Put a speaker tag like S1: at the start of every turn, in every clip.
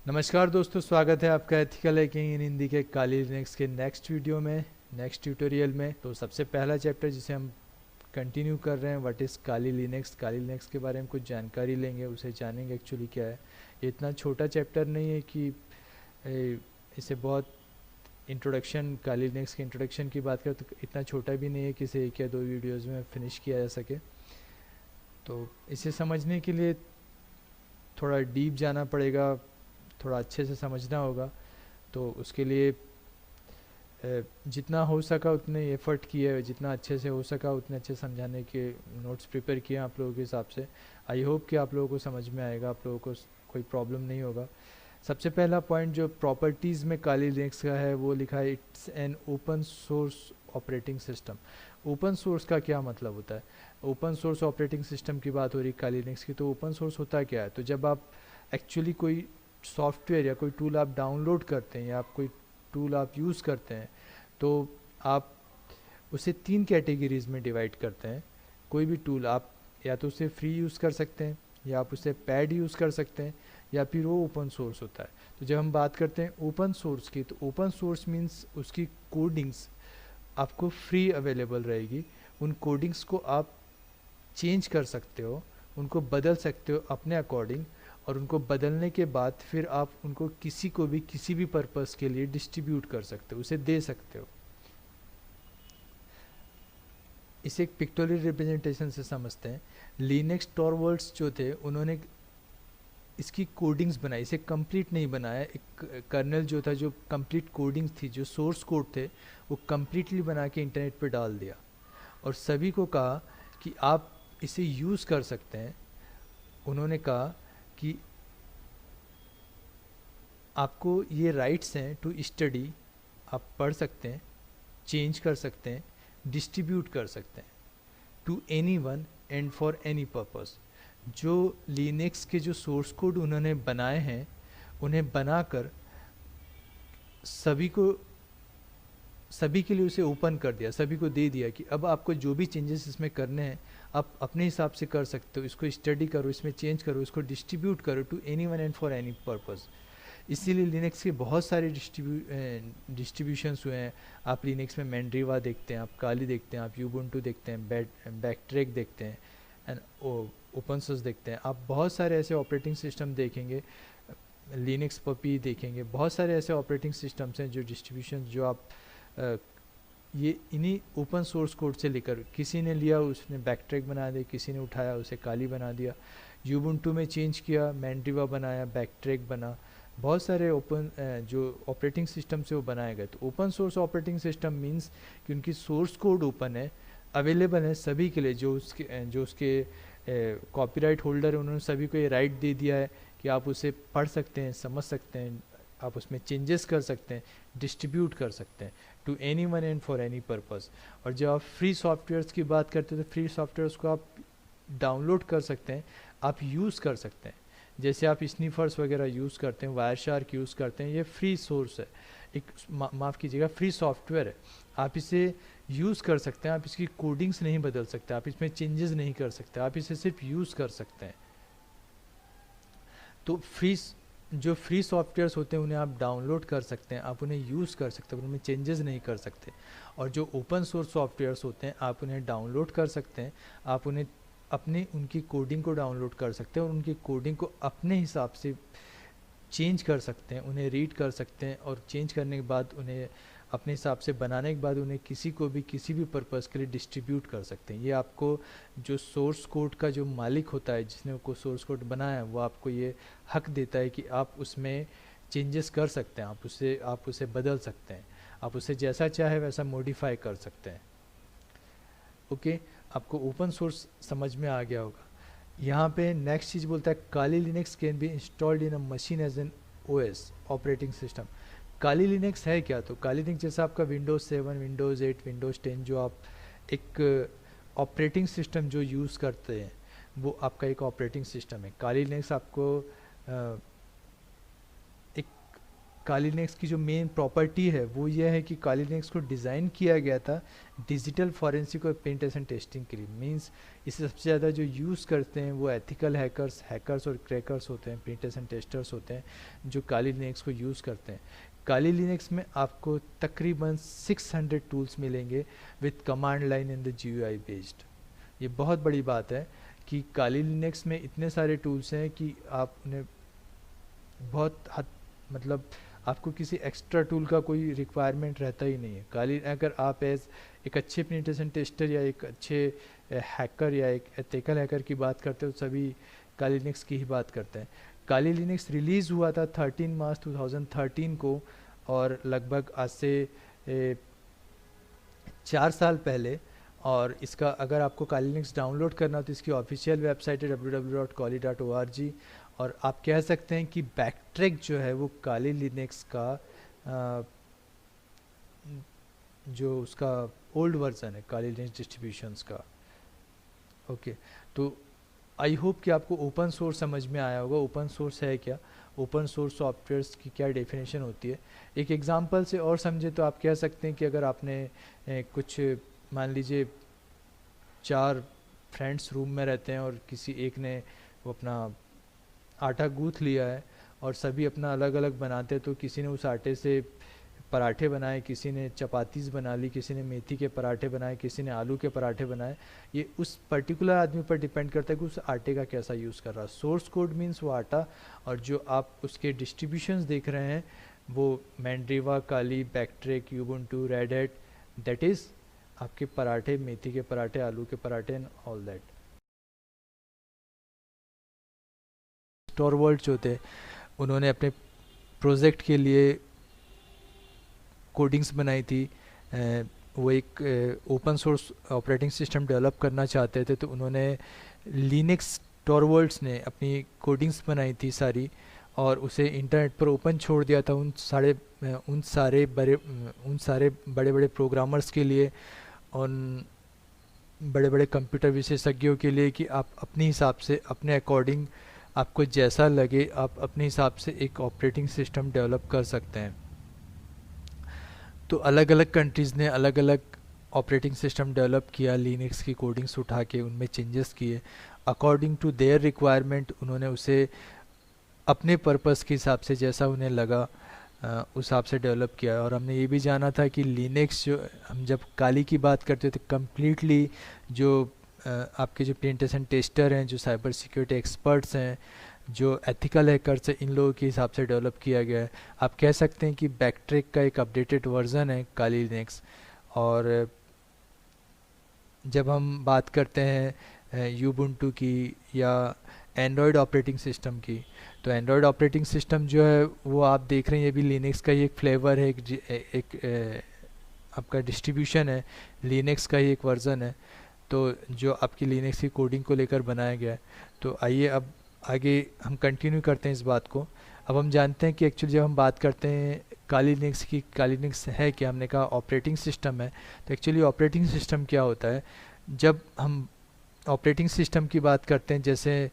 S1: नमस्कार दोस्तों, स्वागत है आपका एथिकल हैकिंग इन हिंदी के काली लिनक्स के नेक्स्ट वीडियो में, नेक्स्ट ट्यूटोरियल में। तो सबसे पहला चैप्टर जिसे हम कंटिन्यू कर रहे हैं, what is Kali Linux. Kali Linux के बारे में कुछ जानकारी लेंगे, उसे जानेंगे एक्चुअली क्या है। ये इतना छोटा चैप्टर नहीं है कि इसे बहुत इंट्रोडक्शन, काली लिनक्स के इंट्रोडक्शन की बात करें तो इतना छोटा भी नहीं है कि इसे एक या दो वीडियोज़ में फिनिश किया जा सके। तो इसे समझने के लिए थोड़ा डीप जाना पड़ेगा, थोड़ा अच्छे से समझना होगा। तो उसके लिए जितना हो सका उतने एफर्ट किए, जितना अच्छे से हो सका उतने अच्छे समझाने के नोट्स प्रिपेयर किए आप लोगों के हिसाब से। आई होप कि आप लोगों को समझ में आएगा, आप लोगों को कोई प्रॉब्लम नहीं होगा। सबसे पहला पॉइंट जो प्रॉपर्टीज़ में काली लिनक्स का है वो लिखा है, it's an open source operating system. Open source का क्या मतलब होता है? ओपन सोर्स ऑपरेटिंग सिस्टम की बात हो रही काली लिनक्स की, तो ओपन सोर्स होता क्या है? तो जब आप एक्चुअली कोई सॉफ्टवेयर या कोई टूल आप डाउनलोड करते हैं या आप कोई टूल आप यूज़ करते हैं, तो आप उसे तीन कैटेगरीज में डिवाइड करते हैं। कोई भी टूल आप या तो उसे फ्री यूज़ कर सकते हैं, या आप उसे पैड यूज़ कर सकते हैं, या फिर वो ओपन सोर्स होता है। तो जब हम बात करते हैं ओपन सोर्स की, तो ओपन सोर्स मीन्स उसकी कोडिंग्स आपको फ्री अवेलेबल रहेगी। उन कोडिंग्स को आप चेंज कर सकते हो, उनको बदल सकते हो अपने अकॉर्डिंग, और उनको बदलने के बाद फिर आप उनको किसी को भी किसी भी पर्पस के लिए डिस्ट्रीब्यूट कर सकते हो, उसे दे सकते हो। इसे एक पिक्टोरियल रिप्रेजेंटेशन से समझते हैं। लिनक्स टॉरवर्ड्स जो थे उन्होंने इसकी कोडिंग्स बनाई, इसे कंप्लीट नहीं बनाया। एक कर्नल जो था, जो कंप्लीट कोडिंग्स थी, जो सोर्स कोड थे, वो कंप्लीटली बना के इंटरनेट पर डाल दिया और सभी को कहा कि आप इसे यूज़ कर सकते हैं। उन्होंने कहा कि आपको ये राइट्स हैं टू स्टडी, आप पढ़ सकते हैं, चेंज कर सकते हैं, डिस्ट्रीब्यूट कर सकते हैं to anyone and for any purpose. जो लिनक्स के जो सोर्स कोड उन्होंने बनाए हैं, उन्हें बनाकर सभी को, सभी के लिए उसे ओपन कर दिया, सभी को दे दिया कि अब आपको जो भी चेंजेस इसमें करने हैं आप अपने हिसाब से कर सकते हो। इसको स्टडी करो, इसमें चेंज करो, इसको डिस्ट्रीब्यूट करो to anyone and for any purpose. इसीलिए लिनक्स के बहुत सारे डिस्ट्रीब्यूशंस हुए हैं। आप लिनक्स में मैंड्रीवा देखते हैं, आप काली देखते हैं, आप यूबुंटू देखते हैं, बैकट्रैक देखते हैं, एंड ओपन सोर्स देखते हैं। आप बहुत सारे ऐसे ऑपरेटिंग सिस्टम देखेंगे, लिनक्स पपी देखेंगे। बहुत सारे ऐसे ऑपरेटिंग सिस्टम्स हैं जो डिस्ट्रीब्यूशन जो आप ये इन्हीं ओपन सोर्स कोड से लेकर, किसी ने लिया उसने बैकट्रैक बना दिया, किसी ने उठाया उसे काली बना दिया, यूबुंटू में चेंज किया, मैंड्रीवा बनाया, बैकट्रैक बना। बहुत सारे ओपन जो ऑपरेटिंग सिस्टम से वो बनाए गए। तो open source operating system means कि उनकी सोर्स कोड ओपन है, अवेलेबल है सभी के लिए। जो उसके कॉपीराइट होल्डर है, उन्होंने सभी को ये राइट दे दिया है कि आप उसे पढ़ सकते हैं, समझ सकते हैं, आप उसमें चेंजेस कर सकते हैं, डिस्ट्रीब्यूट कर सकते हैं to anyone and for any purpose. और जब आप फ्री सॉफ्टवेयर्स की बात करते हैं तो फ्री सॉफ्टवेयर्स को आप डाउनलोड कर सकते हैं, आप यूज़ कर सकते हैं। जैसे आप स्नीफर्स वगैरह यूज़ करते हैं, वायर शार्क यूज़ करते हैं, ये फ्री सोर्स है, एक माफ़ कीजिएगा फ्री सॉफ्टवेयर है। आप इसे यूज़ कर सकते हैं, आप इसकी कोडिंग्स नहीं बदल सकते, आप इसमें चेंजेस नहीं कर सकते, आप इसे सिर्फ यूज़ कर सकते हैं। तो जो फ्री सॉफ्टवेयर्स होते हैं उन्हें आप डाउनलोड कर सकते हैं, आप उन्हें यूज़ कर सकते हैं, उनमें चेंजेस नहीं कर सकते। और जो ओपन सोर्स सॉफ्टवेयर्स होते हैं आप उन्हें डाउनलोड कर सकते हैं, आप उन्हें अपने उनकी कोडिंग को डाउनलोड कर सकते हैं और उनकी कोडिंग को अपने हिसाब से चेंज कर सकते हैं, उन्हें रीड कर सकते हैं, और चेंज करने के बाद उन्हें अपने हिसाब से बनाने के बाद उन्हें किसी को भी किसी भी पर्पज़ के लिए डिस्ट्रीब्यूट कर सकते हैं। ये आपको जो सोर्स कोड का जो मालिक होता है, जिसने को सोर्स कोड बनाया है, वो आपको ये हक देता है कि आप उसमें चेंजेस कर सकते हैं, आप उसे बदल सकते हैं, आप उसे जैसा चाहे वैसा मॉडिफाई कर सकते हैं। ओके, आपको ओपन सोर्स समझ में आ गया होगा। यहाँ पे नेक्स्ट चीज़ बोलता है, Kali Linux can be installed in a machine as an OS operating system. Kali Linux है क्या? तो काली लिनक्स जैसा आपका विंडोज़ 7, विंडोज़ 8, विंडोज़ 10 जो आप एक ऑपरेटिंग सिस्टम जो यूज़ करते हैं, वो आपका एक ऑपरेटिंग सिस्टम है। काली लिनक्स आपको एक काली लिनक्स की जो मेन प्रॉपर्टी है वो ये है कि काली लिनक्स को डिज़ाइन किया गया था डिजिटल फॉरेंसिक और पेनिट्रेशन टेस्टिंग के लिए। मींस इसे सबसे ज़्यादा जो यूज़ करते हैं वो एथिकल हैकर्स और क्रैकर्स होते हैं, पेनिट्रेशन टेस्टर्स होते हैं जो काली लिनक्स को यूज़ करते हैं। काली लिनक्स में आपको तकरीबन 600 टूल्स मिलेंगे with command line in the GUI based. ये बहुत बड़ी बात है कि काली लिनक्स में इतने सारे टूल्स हैं कि आप उन्हें बहुत हद मतलब आपको किसी एक्स्ट्रा टूल का कोई रिक्वायरमेंट रहता ही नहीं है। काली अगर आप एज एक अच्छे पेनिट्रेशन टेस्टर या एक अच्छे हैकर या एक एथिकल हैकर की बात करते हो तो सभी काली लिनक्स की ही बात करते हैं। काली लिनक्स रिलीज़ हुआ था 13 मार्च 2013 को, और लगभग आज से 4 साल पहले। और इसका अगर आपको काली लिनक्स डाउनलोड करना हो तो इसकी ऑफिशियल वेबसाइट है www.kali.org। और आप कह सकते हैं कि बैकट्रैक जो है वो काली लिनक्स का जो उसका ओल्ड वर्जन है काली लिनक्स डिस्ट्रीब्यूशंस का। ओके, तो आई होप कि आपको ओपन सोर्स समझ में आया होगा। ओपन सोर्स है क्या, ओपन सोर्स सॉफ्टवेयर्स की क्या डेफिनेशन होती है। एक एग्जांपल से और समझे तो आप कह सकते हैं कि अगर आपने कुछ मान लीजिए 4 फ्रेंड्स रूम में रहते हैं और किसी एक ने वो अपना आटा गूँथ लिया है और सभी अपना अलग अलग बनाते हैं, तो किसी ने उस आटे से पराठे बनाए, किसी ने चपातीस बना ली, किसी ने मेथी के पराठे बनाए, किसी ने आलू के पराठे बनाए। ये उस पर्टिकुलर आदमी पर डिपेंड करता है कि उस आटे का कैसा यूज़ कर रहा है। सोर्स कोड मीन्स वो आटा, और जो आप उसके डिस्ट्रीब्यूशंस देख रहे हैं वो मैंड्रिवा, काली, बैकट्रैक, यूबुंटू, रेड हैट, दैट इज़ आपके पराठे, मेथी के पराठे, आलू के पराठे एंड ऑल दैट। टॉरवॉल्ट जो थे उन्होंने अपने प्रोजेक्ट के लिए कोडिंग्स बनाई थी। वो एक open source operating system develop करना चाहते थे, तो उन्होंने लिनक्स टॉरवॉल्ट्स ने अपनी कोडिंग्स बनाई थी सारी और उसे इंटरनेट पर ओपन छोड़ दिया था उन सारे बड़े बड़े प्रोग्रामर्स के लिए, उन बड़े बड़े कंप्यूटर विशेषज्ञों के लिए कि आप अपने हिसाब से, अपने अकॉर्डिंग, आपको जैसा लगे आप अपने हिसाब से एक ऑपरेटिंग सिस्टम डेवलप कर सकते हैं। तो अलग अलग कंट्रीज़ ने अलग अलग ऑपरेटिंग सिस्टम डेवलप किया, लिनक्स की कोडिंग्स उठा के उनमें चेंजेस किए अकॉर्डिंग टू देयर रिक्वायरमेंट। उन्होंने उसे अपने पर्पस के हिसाब से जैसा उन्हें लगा उस हिसाब से डेवलप किया। और हमने ये भी जाना था कि लिनक्स जो, हम जब काली की बात करते थे, कम्प्लीटली जो आपके जो पेनिट्रेशन टेस्टर हैं, जो साइबर सिक्योरिटी एक्सपर्ट्स हैं, जो एथिकल हैकर्स हैं, इन लोगों के हिसाब से डेवलप किया गया है। आप कह सकते हैं कि बैकट्रैक का एक अपडेटेड वर्जन है काली लिनक्स। और जब हम बात करते हैं यूबुंटू की या एंड्रॉयड ऑपरेटिंग सिस्टम की, तो एंड्रॉयड ऑपरेटिंग सिस्टम जो है वो आप देख रहे हैं, ये भी लिनक्स का ही एक फ्लेवर है, एक आपका डिस्ट्रीब्यूशन है, लिनक्स का ही एक वर्जन है, तो जो आपकी लिनक्स की कोडिंग को लेकर बनाया गया है। तो आइए अब आगे हम कंटिन्यू करते हैं इस बात को। अब हम जानते हैं कि एक्चुअली जब हम बात करते हैं काली लिनक्स की, काली लिनक्स है क्या, हमने कहा ऑपरेटिंग सिस्टम है। तो एक्चुअली ऑपरेटिंग सिस्टम क्या होता है? जब हम ऑपरेटिंग सिस्टम की बात करते हैं, जैसे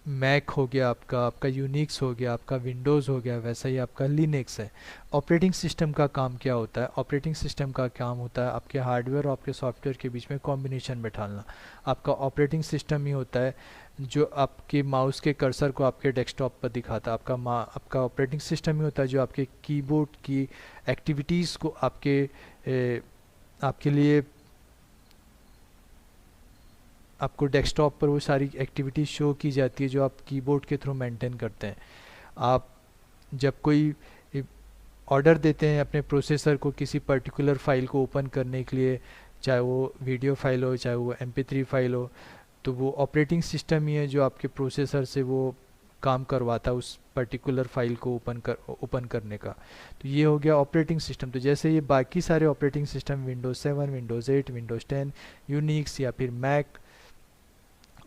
S1: मैक हो गया, आपका यूनिक्स हो गया, आपका विंडोज़ हो गया, वैसा ही आपका लिनक्स है। ऑपरेटिंग सिस्टम का काम क्या होता है? ऑपरेटिंग सिस्टम का काम होता है आपके हार्डवेयर और आपके सॉफ्टवेयर के बीच में कॉम्बिनेशन बैठाना। आपका ऑपरेटिंग सिस्टम ही होता है जो आपके माउस के कर्सर को आपके डेस्कटॉप पर दिखाता है। आपका ऑपरेटिंग सिस्टम ही होता है जो आपके कीबोर्ड की एक्टिविटीज़ को आपके लिए, आपको डेस्कटॉप पर वो सारी एक्टिविटीज़ शो की जाती है जो आप कीबोर्ड के थ्रू मेंटेन करते हैं। आप जब कोई ऑर्डर देते हैं अपने प्रोसेसर को किसी पर्टिकुलर फाइल को ओपन करने के लिए, चाहे वो वीडियो फाइल हो, चाहे वो MP3 फाइल हो, तो वो ऑपरेटिंग सिस्टम ही है जो आपके प्रोसेसर से वो काम करवाता है उस पर्टिकुलर फाइल को ओपन करने का। तो ये हो गया ऑपरेटिंग सिस्टम। तो जैसे ये बाकी सारे operating system Windows 7, Windows 8, Windows 10, Unix या फिर मैक,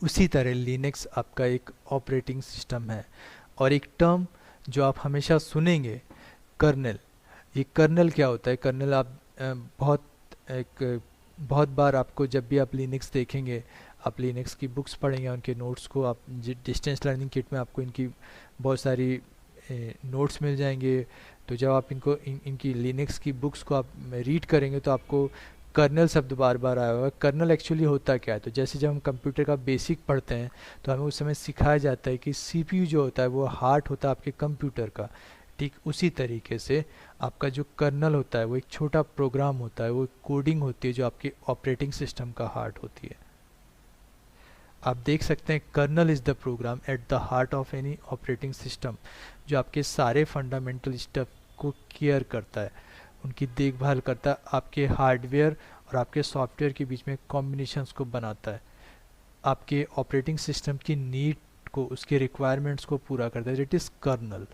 S1: उसी तरह लिनक्स आपका एक ऑपरेटिंग सिस्टम है। और एक टर्म जो आप हमेशा सुनेंगे, कर्नेल। ये कर्नेल क्या होता है? कर्नेल आप बहुत बार आपको, जब भी आप लिनक्स देखेंगे, आप लिनक्स की बुक्स पढ़ेंगे, उनके नोट्स को आप डिस्टेंस लर्निंग किट में आपको इनकी बहुत सारी नोट्स मिल जाएंगे। तो जब आप इनकी लिनक्स की बुक्स को आप रीड करेंगे तो आपको कर्नल शब्द बार बार आया होगा। कर्नल एक्चुअली होता क्या है, तो जैसे जब हम कंप्यूटर का बेसिक पढ़ते हैं तो हमें उस समय सिखाया जाता है कि सीपीयू जो होता है वो हार्ट होता है आपके कंप्यूटर का। ठीक उसी तरीके से आपका जो कर्नल होता है वो एक छोटा प्रोग्राम होता है, वो कोडिंग होती है जो आपके ऑपरेटिंग सिस्टम का हार्ट होती है। आप देख सकते हैं kernel is the program at the heart of any operating system, जो आपके सारे फंडामेंटल स्टफ को केयर करता है, उनकी देखभाल करता है, आपके हार्डवेयर और आपके सॉफ्टवेयर के बीच में कॉम्बिनेशंस को बनाता है, आपके ऑपरेटिंग सिस्टम की नीड को, उसके रिक्वायरमेंट्स को पूरा करता है। It is kernel.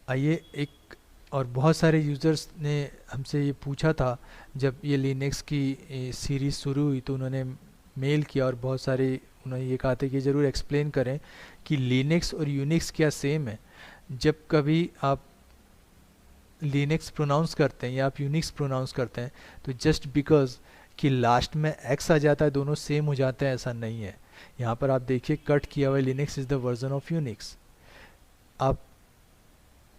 S1: आइए एक और बहुत सारे यूज़र्स ने हमसे ये पूछा था जब ये लिनक्स की सीरीज़ शुरू हुई, तो उन्होंने मेल किया और बहुत सारे उन्होंने ये कहा था कि ज़रूर एक्सप्लेन करें कि लिनक्स और यूनिक्स क्या सेम है। जब कभी आप लिनक्स प्रोनाउंस करते हैं या आप यूनिक्स प्रोनाउंस करते हैं तो जस्ट बिकॉज कि लास्ट में एक्स आ जाता है दोनों सेम हो जाते हैं, ऐसा नहीं है। यहाँ पर आप देखिए कट किया हुआ है, Linux is the version of Unix.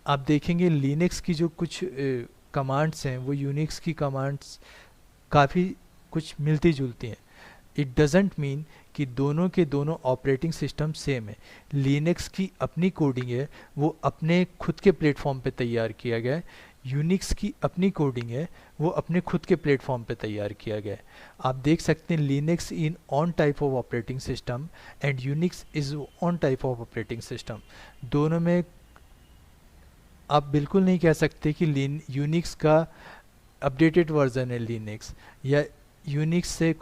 S1: आप देखेंगे लिनक्स की जो कुछ कमांड्स हैं वो यूनिक्स की कमांड्स काफ़ी कुछ मिलती जुलती हैं। इट डजेंट मीन कि दोनों के दोनों ऑपरेटिंग सिस्टम सेम है। लिनक्स की अपनी कोडिंग है, वो अपने खुद के प्लेटफॉर्म पे तैयार किया गया है। यूनिक्स की अपनी कोडिंग है, वो अपने खुद के प्लेटफॉर्म पे तैयार किया गया है। आप देख सकते हैं Linux in on type of operating system and Unix is on type of operating system. दोनों में आप बिल्कुल नहीं कह सकते कि यूनिक्स का अपडेटेड वर्जन है लिनक्स, या यूनिक्स से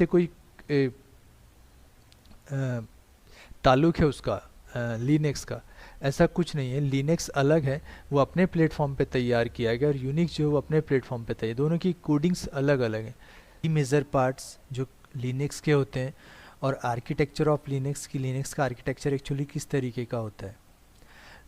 S1: कोई ताल्लुक है उसका लिनक्स का, ऐसा कुछ नहीं है। लिनक्स अलग है, वो अपने प्लेटफॉर्म पे तैयार किया गया, और यूनिक्स जो है वो अपने प्लेटफॉर्म पे तैयार, दोनों की कोडिंग्स अलग अलग हैं। मेजर पार्ट्स जो लिनक्स के होते हैं और आर्किटेक्चर ऑफ लिनक्स की, लिनक्स का आर्किटेक्चर एक्चुअली किस तरीके का होता है,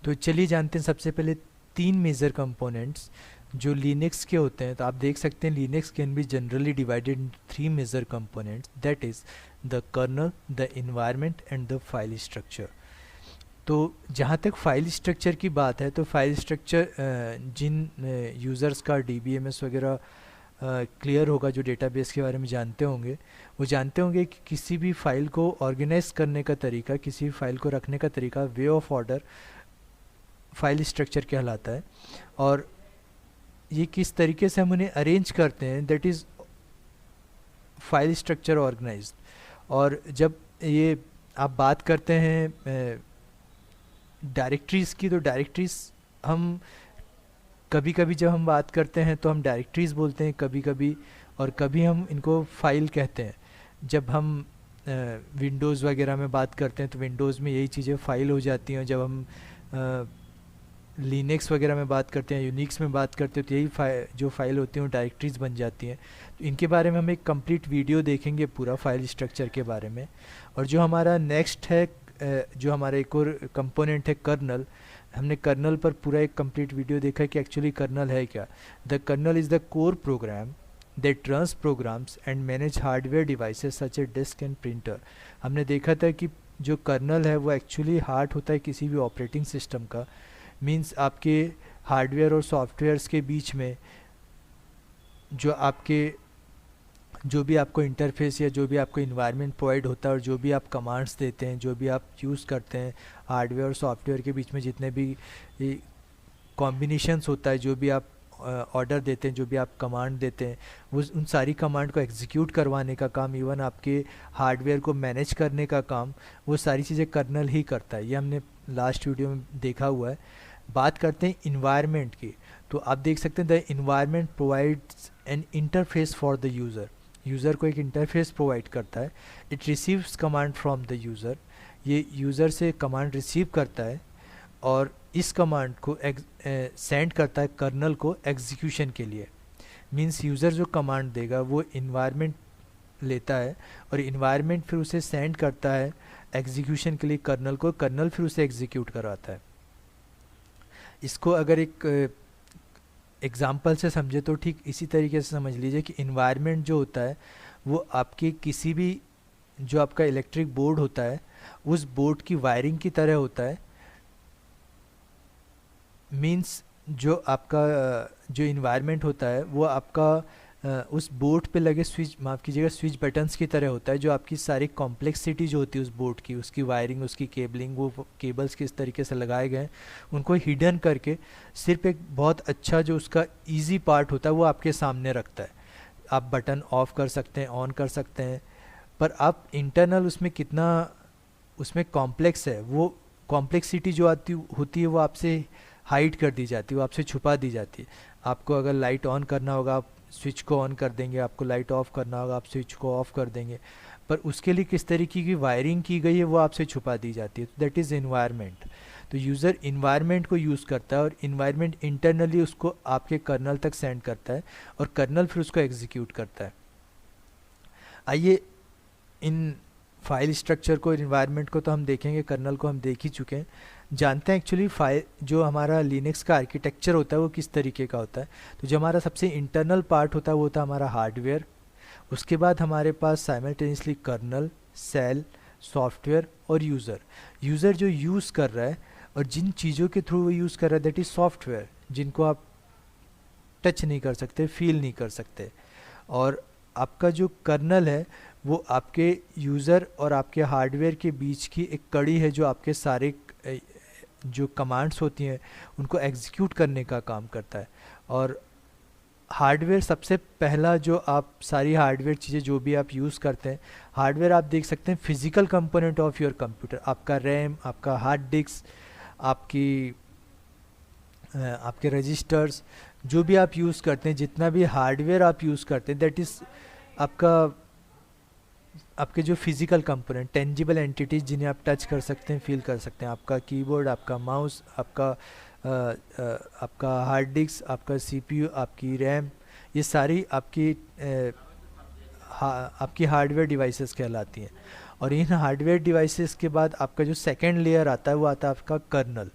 S1: तो चलिए जानते हैं। सबसे पहले 3 मेजर कंपोनेंट्स जो लिनक्स के होते हैं। तो आप देख सकते हैं Linux can be generally divided in 3 major components, that is the kernel, the environment and the file structure. तो जहाँ तक फाइल स्ट्रक्चर की बात है, तो फाइल स्ट्रक्चर जिन यूज़र्स का DBMS वगैरह क्लियर होगा, जो डेटाबेस के बारे में जानते होंगे, वो जानते होंगे कि किसी भी फाइल को ऑर्गेनाइज करने का तरीका, किसी भी फाइल को रखने का तरीका, way of order file structure कहलाता है। और ये किस तरीके से हम उन्हें अरेंज करते हैं, that is file structure organised. और जब ये आप बात करते हैं डायरेक्टरीज़ की, तो डायरेक्टरीज़ हम कभी कभी जब हम बात करते हैं तो हम डायरेक्टरीज़ बोलते हैं कभी कभी, और कभी हम इनको फाइल कहते हैं। जब हम विंडोज़ वगैरह में बात करते हैं तो विंडोज़ में यही चीज़ें फाइल हो जाती हैं। जब हम लिनक्स वगैरह में बात करते हैं, यूनिक्स में बात करते हैं, तो यही जो फाइल होती हैं वो डायरेक्टरीज़ बन जाती हैं। तो इनके बारे में हम एक कंप्लीट वीडियो देखेंगे पूरा फाइल स्ट्रक्चर के बारे में। और जो हमारा नेक्स्ट है, जो हमारा एक और कंपोनेंट है कर्नल, हमने कर्नल पर पूरा एक कंप्लीट वीडियो देखा कि एक्चुअली कर्नल है क्या। The kernel is the core program that runs programs and manage hardware devices such a disk and printer. हमने देखा था कि जो कर्नल है वो एक्चुअली हार्ट होता है किसी भी ऑपरेटिंग सिस्टम का। मीन्स आपके हार्डवेयर और सॉफ्टवेयर्स के बीच में जो भी आपको इंटरफेस या जो भी आपको इन्वायरमेंट प्रोवाइड होता है, और जो भी आप कमांड्स देते हैं, जो भी आप यूज़ करते हैं, हार्डवेयर और सॉफ्टवेयर के बीच में जितने भी कॉम्बिनेशंस होता है, जो भी आप ऑर्डर देते हैं, जो भी आप कमांड देते हैं, वो उन सारी कमांड को एग्जीक्यूट करवाने का काम, इवन आपके हार्डवेयर को मैनेज करने का काम, वो सारी चीज़ें कर्नल ही करता है। ये हमने लास्ट वीडियो में देखा हुआ है। बात करते हैं इन्वायरमेंट की, तो आप देख सकते हैं the environment provides N interface for the user. User को एक इंटरफेस प्रोवाइड करता है। It receives command from the user, ये यूज़र से कमांड रिसीव करता है और इस कमांड को सेंड करता है कर्नल को एग्जीक्यूशन के लिए। मींस यूज़र जो कमांड देगा वो इन्वायरमेंट लेता है और इन्वायरमेंट फिर उसे सेंड करता है एग्जीक्यूशन के लिए कर्नल को, कर्नल फिर उसे एग्जीक्यूट कराता है। इसको अगर एक एग्जाम्पल से समझे तो ठीक इसी तरीके से समझ लीजिए कि इन्वायरमेंट जो होता है वो आपके किसी भी जो आपका इलेक्ट्रिक बोर्ड होता है उस बोर्ड की वायरिंग की तरह होता है। मीन्स जो आपका जो इन्वायरमेंट होता है वो आपका उस बोर्ड पे लगे स्विच, माफ़ कीजिएगा, स्विच बटन्स की तरह होता है, जो आपकी सारी कॉम्प्लेक्सिटी जो होती है उस बोर्ड की, उसकी वायरिंग, उसकी केबलिंग, वो केबल्स किस तरीके से लगाए गए हैं उनको हिडन करके सिर्फ एक बहुत अच्छा जो उसका इजी पार्ट होता है वो आपके सामने रखता है। आप बटन ऑफ कर सकते हैं, ऑन कर सकते हैं, पर आप इंटरनल उसमें कितना उसमें कॉम्प्लेक्स है, वो कॉम्प्लेक्सिटी जो आती होती है वो आपसे हाइड कर दी जाती है, वो आपसे छुपा दी जाती है। आपको अगर लाइट ऑन करना होगा आप स्विच को ऑन कर देंगे, आपको लाइट ऑफ करना होगा आप स्विच को ऑफ कर देंगे, पर उसके लिए किस तरीके की वायरिंग की गई है वो आपसे छुपा दी जाती है। That is environment. तो यूज़र इन्वायरमेंट को यूज़ करता है और इन्वायरमेंट इंटरनली उसको आपके कर्नल तक सेंड करता है और कर्नल फिर उसको एग्जीक्यूट करता है। आइए इन फाइल स्ट्रक्चर को, इन्वायरमेंट को तो हम देखेंगे, कर्नल को हम देख ही चुके हैं, जानते हैं एक्चुअली फाइल जो हमारा लिनक्स का आर्किटेक्चर होता है वो किस तरीके का होता है। तो जो हमारा सबसे इंटरनल पार्ट होता है वो होता है हमारा हार्डवेयर। उसके बाद हमारे पास साइमल्टेनियसली कर्नल, सेल, सॉफ्टवेयर और यूज़र। यूज़र जो यूज़ कर रहा है और जिन चीज़ों के थ्रू वो यूज़ कर रहा है दैट इज़ सॉफ्टवेयर, जिनको आप टच नहीं कर सकते, फील नहीं कर सकते। और आपका जो कर्नल है वो आपके यूज़र और आपके हार्डवेयर के बीच की एक कड़ी है जो आपके सारे जो कमांड्स होती हैं उनको एग्जीक्यूट करने का काम करता है। और हार्डवेयर सबसे पहला जो आप सारी हार्डवेयर चीज़ें जो भी आप यूज़ करते हैं, हार्डवेयर आप देख सकते हैं physical component of your computer, आपका रैम, आपका हार्ड डिस्क, आपकी आपके रजिस्टर्स, जो भी आप यूज़ करते हैं, जितना भी हार्डवेयर आप यूज़ करते हैं दैट इज़ आपका आपके जो फिजिकल कंपोनेंट, टेंजिबल एंटिटीज जिन्हें आप टच कर सकते हैं, फील कर सकते हैं, आपका कीबोर्ड, आपका माउस, आपका हार्ड डिस्क, आपका सीपीयू, आपकी रैम, ये सारी आपकी हार्डवेयर डिवाइसेस कहलाती हैं। और इन हार्डवेयर डिवाइसेस के बाद आपका जो सेकेंड लेयर आता है वो आता है आपका कर्नल।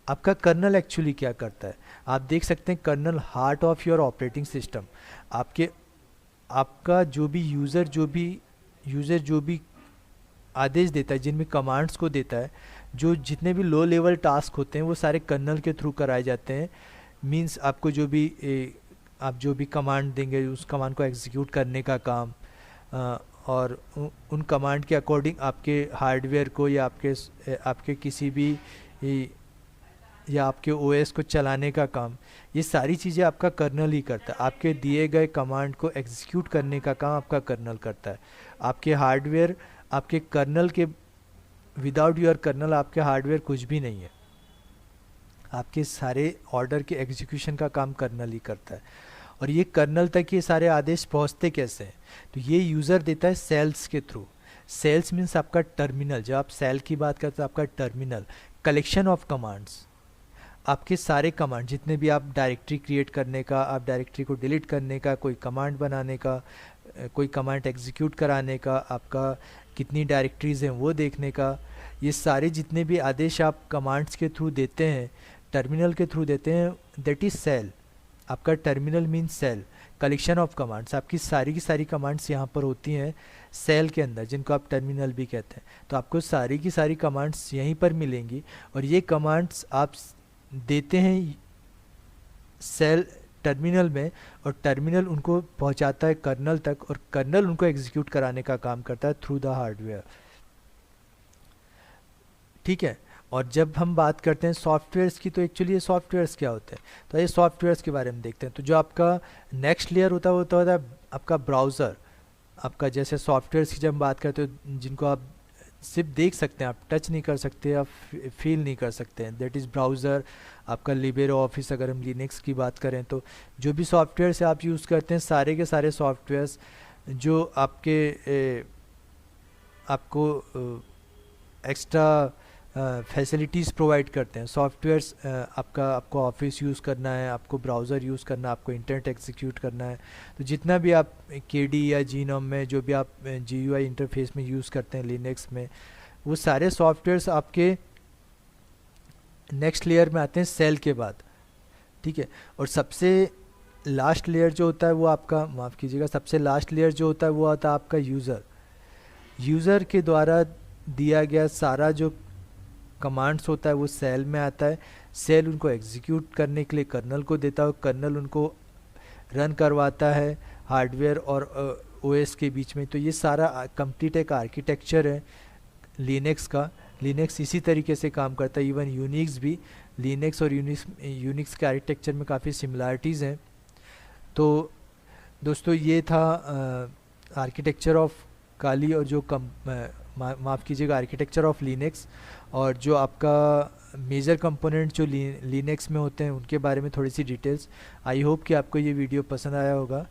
S1: आपका कर्नल एक्चुअली क्या करता है, आप देख सकते हैं kernel heart of your operating system. आपका जो भी यूज़र जो भी आदेश देता है, जिनमें कमांड्स को देता है, जो जितने भी लो लेवल टास्क होते हैं वो सारे कर्नल के थ्रू कराए जाते हैं। मींस आपको आप जो भी कमांड देंगे उस कमांड को एग्जीक्यूट करने का काम, और उन कमांड के अकॉर्डिंग आपके हार्डवेयर को या आपके किसी भी या आपके ओएस को चलाने का काम, ये सारी चीज़ें आपका कर्नल ही करता है। आपके दिए गए कमांड को एग्जीक्यूट करने का काम आपका कर्नल करता है। आपके हार्डवेयर, आपके कर्नल के विदाउट योर कर्नल आपके हार्डवेयर कुछ भी नहीं है। आपके सारे ऑर्डर के एग्जीक्यूशन का काम कर्नल ही करता है। और ये कर्नल तक ये सारे आदेश पहुंचते कैसे हैं, तो ये यूज़र देता है सेल्स के थ्रू। सेल्स मीन्स आपका टर्मिनल, जब आप सेल की बात करते हैं आपका टर्मिनल, कलेक्शन ऑफ कमांड्स, आपके सारे कमांड, जितने भी आप डायरेक्टरी क्रिएट करने का, आप डायरेक्टरी को डिलीट करने का, कोई कमांड बनाने का, कोई कमांड एग्जीक्यूट कराने का, आपका कितनी डायरेक्टरीज हैं वो देखने का, ये सारे जितने भी आदेश आप कमांड्स के थ्रू देते हैं, टर्मिनल के थ्रू देते हैं, दैट इज़ सेल। आपका terminal means shell, collection of commands. आपकी सारी की सारी कमांड्स यहाँ पर होती हैं सेल के अंदर, जिनको आप टर्मिनल भी कहते हैं। तो आपको सारी की सारी कमांड्स यहीं पर मिलेंगी और ये कमांड्स आप देते हैं सेल टर्मिनल में, और टर्मिनल उनको पहुंचाता है कर्नल तक, और कर्नल उनको एग्जीक्यूट कराने का काम करता है थ्रू द हार्डवेयर। ठीक है। और जब हम बात करते हैं सॉफ्टवेयर्स की, तो एक्चुअली ये सॉफ्टवेयर्स क्या होते हैं, तो ये सॉफ्टवेयर्स के बारे में देखते हैं। तो जो आपका नेक्स्ट लेयर होता है वो होता है आपका ब्राउज़र। आपका जैसे सॉफ्टवेयर्स की जब हम बात करते हो जिनको आप सिर्फ देख सकते हैं, आप टच नहीं कर सकते, आप फील नहीं कर सकते हैं, दैट इज़ ब्राउज़र। आपका लिबरे ऑफिस, अगर हम लिनक्स की बात करें तो जो भी सॉफ्टवेयर्स आप यूज़ करते हैं, सारे के सारे सॉफ्टवेयर्स जो आपको एक्स्ट्रा फैसिलिटीज़ प्रोवाइड करते हैं, सॉफ्टवेयर्स, आपको ऑफिस यूज़ करना है, आपको ब्राउज़र यूज़ करना है, आपको इंटरनेट एग्जीक्यूट करना है, तो जितना भी आप केडी या जीनोम में जो भी आप जीयूआई इंटरफेस में यूज़ करते हैं लिनक्स में, वो सारे सॉफ्टवेयर्स आपके नेक्स्ट लेयर में आते हैं सेल के बाद। ठीक है। और सबसे लास्ट लेयर जो होता है वो आपका, माफ़ कीजिएगा, सबसे लास्ट लेयर जो होता है वो आता है आपका यूज़र। यूज़र के द्वारा दिया गया सारा जो कमांड्स होता है वो सेल में आता है, सेल उनको एग्जीक्यूट करने के लिए कर्नल को देता है, कर्नल उनको रन करवाता है हार्डवेयर और ओएस के बीच में। तो ये सारा कंप्लीट एक आर्किटेक्चर है लिनक्स का। लिनक्स इसी तरीके से काम करता है, इवन यूनिक्स भी। लिनक्स और यूनिक्स के आर्किटेक्चर में काफ़ी सिमिलरिटीज़ हैं। तो दोस्तों ये था आर्किटेक्चर ऑफ काली, और जो माफ़ कीजिएगा आर्किटेक्चर ऑफ लिनक्स, और जो आपका मेजर कंपोनेंट जो लिनक्स में होते हैं उनके बारे में थोड़ी सी डिटेल्स। आई होप कि आपको ये वीडियो पसंद आया होगा।